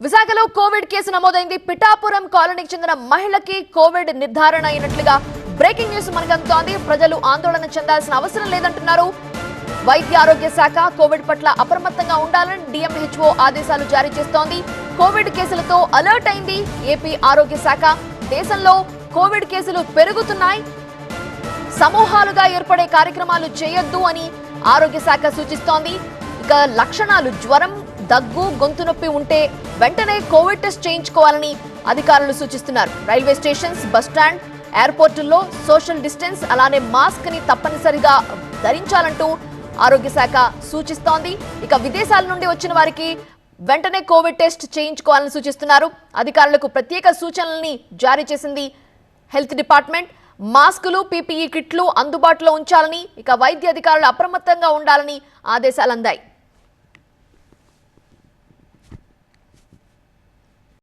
విశాఖలో Covid case నమోదైంది. పిఠాపురం కాలనీకి చెందిన మహిళకి కోవిడ్ నిర్ధారణ అయినట్లుగా బ్రేకింగ్ న్యూస్ మనకు అందుతోంది. ప్రజలు ఆందోళన చెందాల్సిన అవసరం లేదంటున్నారు వైద్య ఆరోగ్య శాఖ. కోవిడ్ పట్ల అప్రమత్తంగా ఉండాలని డిఎంహెచ్ఓ ఆదేశాలు జారీ చేస్తోంది. కోవిడ్ కేసులతో అలర్ట్ అయింది ఏపీ ఆరోగ్య శాఖ. దేశంలో కోవిడ్ కేసులు పెరుగుతున్నాయి. సమూహాలుగా ఏర్పడే కార్యక్రమాలు చేయొద్దు అని ఆరోగ్య శాఖ సూచిస్తోంది. ఇక లక్షణాలు జ్వరం, దగ్గు, గొంతు నొప్పి ఉంటే వెంటనే కోవిడ్ టెస్ట్ చేయించుకోవాలని అధికారులు సూచిస్తున్నారు. రైల్వే స్టేషన్స్, బస్టాండ్, ఎయిర్పోర్టుల్లో సోషల్ డిస్టెన్స్ అలానే మాస్క్ ని తప్పనిసరిగా ధరించాలంటూ ఆరోగ్య శాఖ సూచిస్తోంది. ఇక విదేశాల నుండి వచ్చిన వారికి వెంటనే కోవిడ్ టెస్ట్ చేయించుకోవాలని సూచిస్తున్నారు. అధికారులకు ప్రత్యేక సూచనల్ని జారీ చేసింది హెల్త్ డిపార్ట్మెంట్. మాస్కులు, పీపీఈ కిట్లు అందుబాటులో ఉంచాలని, ఇక వైద్య అధికారులు అప్రమత్తంగా ఉండాలని ఆదేశాలు అందాయి.